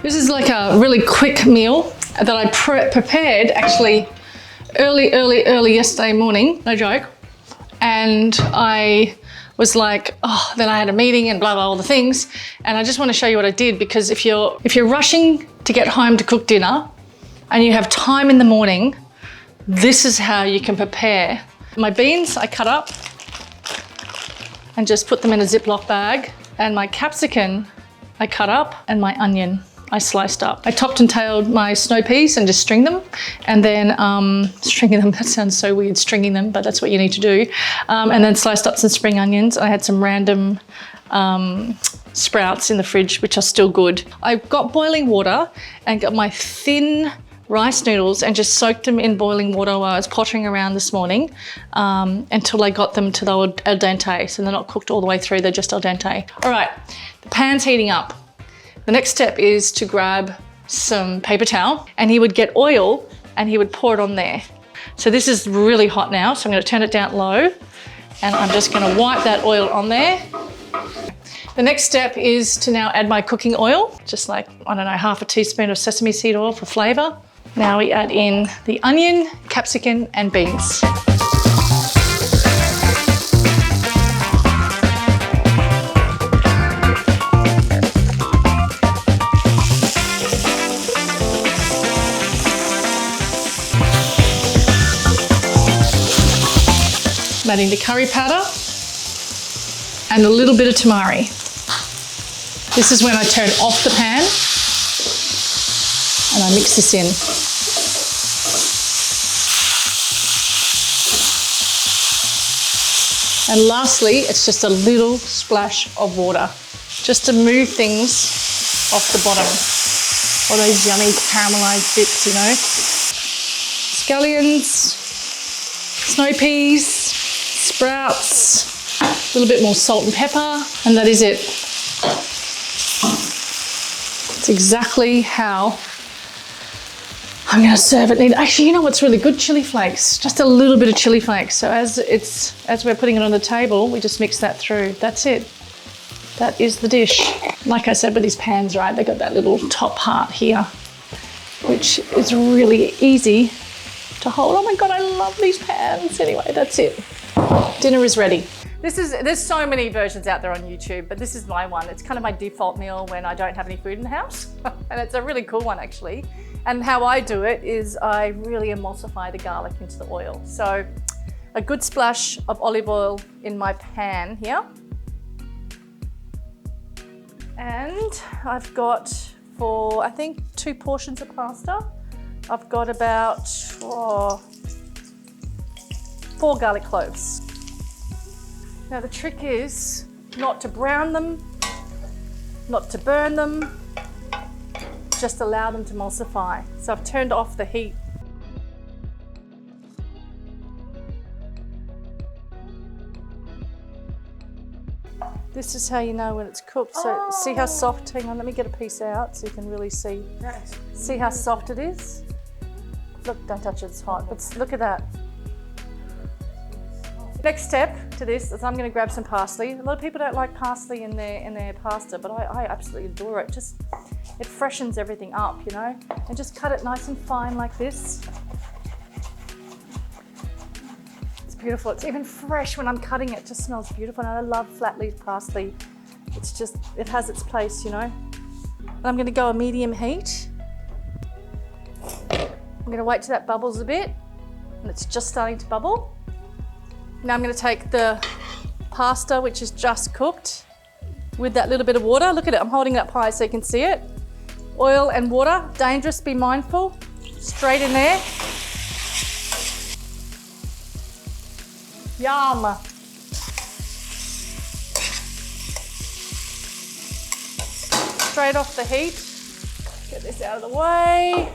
This is like a really quick meal that I prepared actually early yesterday morning, no joke. And I was like, oh, then I had a meeting and blah, blah, all the things. And I just want to show you what I did, because if you're rushing to get home to cook dinner and you have time in the morning, this is how you can prepare. My beans I cut up and just put them in a Ziploc bag. And my capsicum I cut up, and my onion I sliced up. I topped and tailed my snow peas and just string them. And then stringing them, that sounds so weird, stringing them, but that's what you need to do. And then sliced up some spring onions. I had some random sprouts in the fridge, which are still good. I got boiling water and got my thin rice noodles and just soaked them in boiling water while I was pottering around this morning until I got them to the al dente. So they're not cooked all the way through, they're just al dente. All right, the pan's heating up. The next step is to grab some paper towel, and he would get oil and he would pour it on there. So this is really hot now, so I'm going to turn it down low, and I'm just going to wipe that oil on there. The next step is to now add my cooking oil, just like, I don't know, half a teaspoon of sesame seed oil for flavour. Now we add in the onion, capsicum and beans. I'm adding the curry powder and a little bit of tamari. This is when I turn off the pan and I mix this in. And lastly, it's just a little splash of water, just to move things off the bottom. All those yummy caramelized bits, you know. Scallions, snow peas, sprouts, a little bit more salt and pepper, and that is it. It's exactly how I'm going to serve it. Actually, you know what's really good? Chili flakes, just a little bit of chili flakes. So as we're putting it on the table, we just mix that through. That's it. That is the dish. Like I said with these pans, right, they got that little top part here, which is really easy to hold. Oh my God, I love these pans. Anyway, that's it. Dinner is ready. There's so many versions out there on YouTube, but this is my one. It's kind of my default meal when I don't have any food in the house. And it's a really cool one actually. And how I do it is I really emulsify the garlic into the oil. So a good splash of olive oil in my pan here. And I've got, for I think 2 portions of pasta, I've got about 4 garlic cloves. Now the trick is not to brown them, not to burn them, just allow them to emulsify. So I've turned off the heat. This is how you know when it's cooked. So see how soft, hang on, let me get a piece out so you can really see. See how soft it is? Look, don't touch it, it's hot, but look at that. Next step to this is I'm going to grab some parsley. A lot of people don't like parsley in their pasta, but I absolutely adore it. Just, it freshens everything up, you know, and just cut it nice and fine like this. It's beautiful. It's even fresh when I'm cutting it. It just smells beautiful. And I love flat leaf parsley. It's just, it has its place, you know. And I'm going to go a medium heat. I'm going to wait till that bubbles a bit, and it's just starting to bubble. Now I'm going to take the pasta, which is just cooked, with that little bit of water. Look at it, I'm holding it up high so you can see it. Oil and water, dangerous, be mindful. Straight in there. Yum. Straight off the heat. Get this out of the way.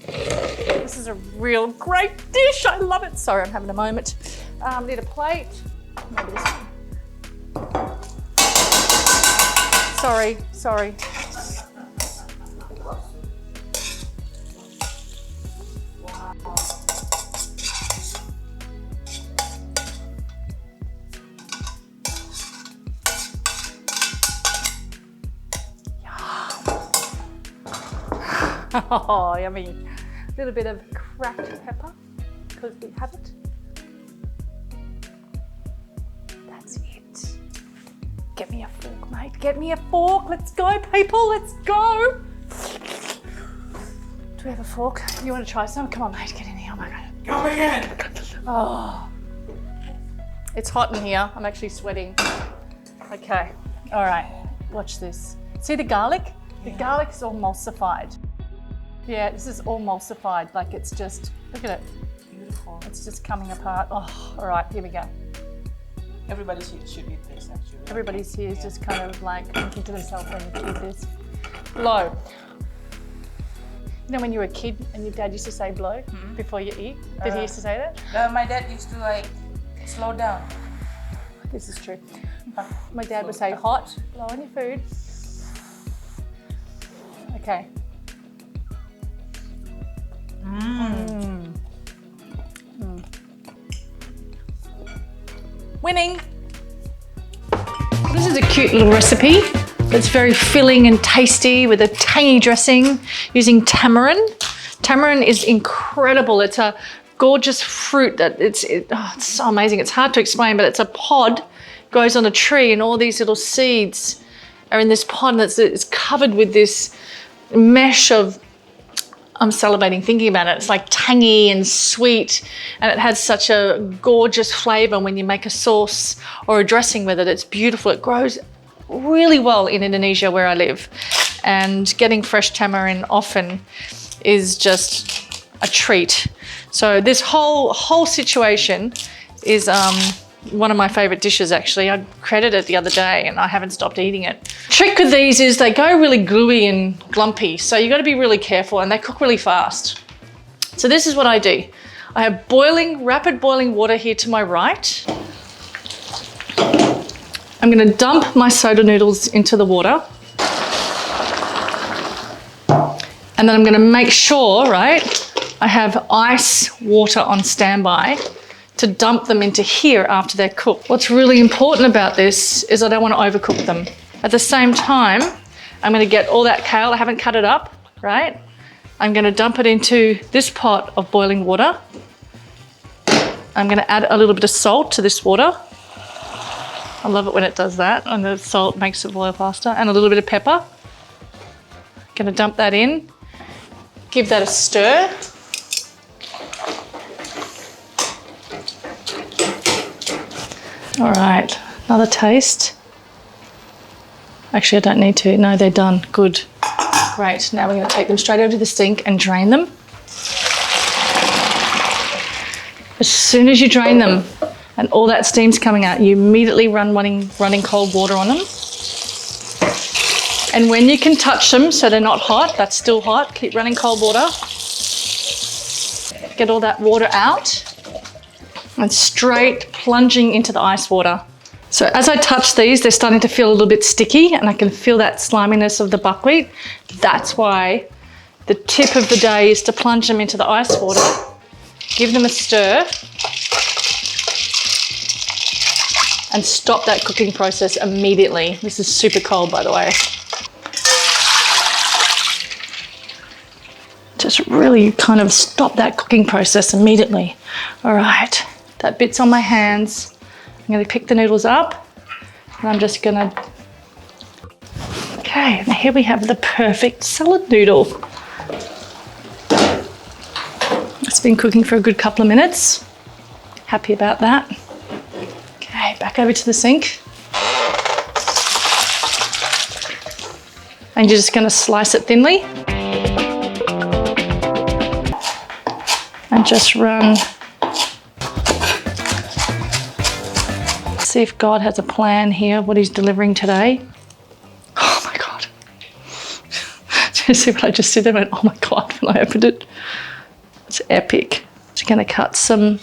This is a real great dish, I love it. Sorry, I'm having a moment. Need a plate. Maybe this one. Sorry. Oh, yummy. A little bit of cracked pepper, because we have it. That's it. Get me a fork, mate. Get me a fork. Let's go, people. Let's go. Do we have a fork? You want to try some? Come on, mate. Get in here. Oh my God. Come again. Oh. It's hot in here. I'm actually sweating. Okay. All right. Watch this. See the garlic? The garlic's all emulsified. Yeah, this is all emulsified. Like it's just, look at it. Beautiful. It's just coming apart. Oh, all right. Here we go. Everybody should eat this actually. Everybody's here is just kind of like thinking to themselves when you eat this. Blow. You know when you were a kid and your dad used to say blow before you eat? Did he used to say that? No, my dad used to like slow down. This is true. My dad would say hot, blow on your food. Okay. Winning. This is a cute little recipe. It's very filling and tasty with a tangy dressing using tamarind. Tamarind is incredible. It's a gorgeous fruit that it's so amazing. It's hard to explain, but it's a pod, grows on a tree, and all these little seeds are in this pod, and it's covered with this mesh of, I'm salivating thinking about it. It's like tangy and sweet, and it has such a gorgeous flavor when you make a sauce or a dressing with it. It's beautiful. It grows really well in Indonesia where I live, and getting fresh tamarind often is just a treat. So this whole situation is one of my favorite dishes actually. I created it the other day and I haven't stopped eating it. Trick with these is they go really gluey and glumpy, so you got to be really careful, and they cook really fast. So this is what I do. I have rapid boiling water here to my right. I'm going to dump my soda noodles into the water. And then I'm going to make sure, right, I have ice water on standby to dump them into here after they're cooked. What's really important about this is I don't want to overcook them. At the same time, I'm going to get all that kale, I haven't cut it up, right? I'm going to dump it into this pot of boiling water. I'm going to add a little bit of salt to this water. I love it when it does that, and the salt makes it boil faster, and a little bit of pepper. I'm going to dump that in, give that a stir. All right, another taste. Actually, I don't need to. No, they're done. Good. Great. Now we're going to take them straight over to the sink and drain them. As soon as you drain them and all that steam's coming out, you immediately run running cold water on them. And when you can touch them so they're not hot, that's still hot, keep running cold water. Get all that water out. And straight plunging into the ice water. So as I touch these, they're starting to feel a little bit sticky, and I can feel that sliminess of the buckwheat. That's why the tip of the day is to plunge them into the ice water, give them a stir, and stop that cooking process immediately. This is super cold, by the way. Just really kind of stop that cooking process immediately. All right. That bit's on my hands. I'm going to pick the noodles up, and I'm just going to... Okay, and here we have the perfect salad noodle. It's been cooking for a good couple of minutes. Happy about that. Okay, back over to the sink. And you're just going to slice it thinly. And just run... See if God has a plan here, what he's delivering today. Oh my God. Did you see what I just did there? I went, oh my God, when I opened it. It's epic. Just gonna cut some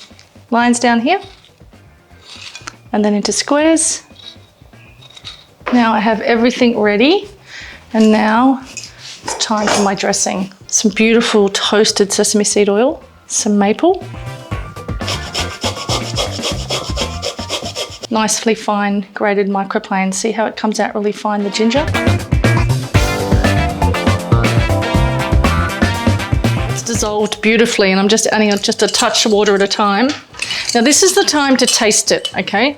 lines down here and then into squares. Now I have everything ready, and now it's time for my dressing. Some beautiful toasted sesame seed oil, some maple. Nicely fine grated microplane. See how it comes out really fine, the ginger? dissolved beautifully, and I'm just adding just a touch of water at a time. Now this is the time to taste it, okay?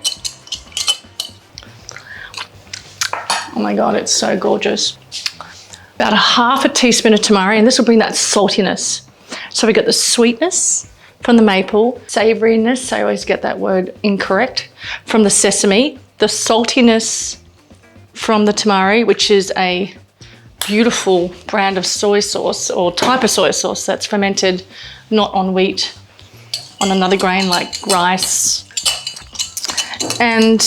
Oh my God, it's so gorgeous. About a half a teaspoon of tamarind, and this will bring that saltiness. So we got the sweetness from the maple, savouriness, I always get that word incorrect, from the sesame, the saltiness from the tamari, which is a beautiful brand of soy sauce or type of soy sauce that's fermented not on wheat, on another grain like rice. And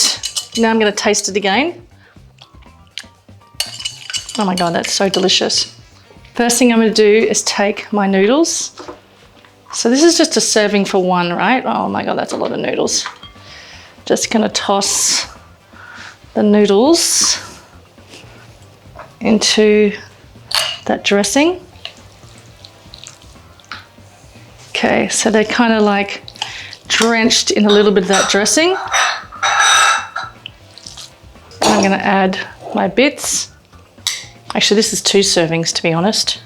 now I'm going to taste it again. Oh my God, that's so delicious. First thing I'm going to do is take my noodles. So this is just a serving for one, right? Oh my God, that's a lot of noodles. Just going to toss the noodles into that dressing. Okay, so they're kind of like drenched in a little bit of that dressing. And I'm going to add my bits. Actually, this is 2 servings, to be honest.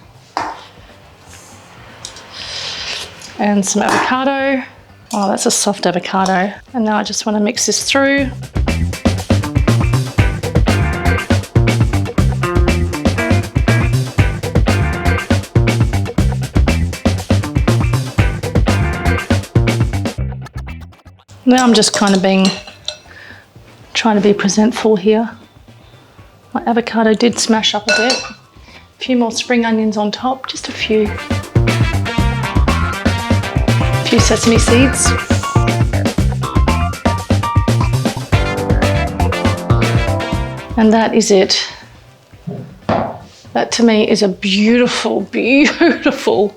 And some avocado. Oh, that's a soft avocado. And now I just want to mix this through. Now I'm just kind of trying to be presentful here. My avocado did smash up a bit. A few more spring onions on top, just a few. A few sesame seeds. And that is it. That to me is a beautiful, beautiful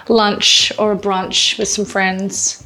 lunch or a brunch with some friends.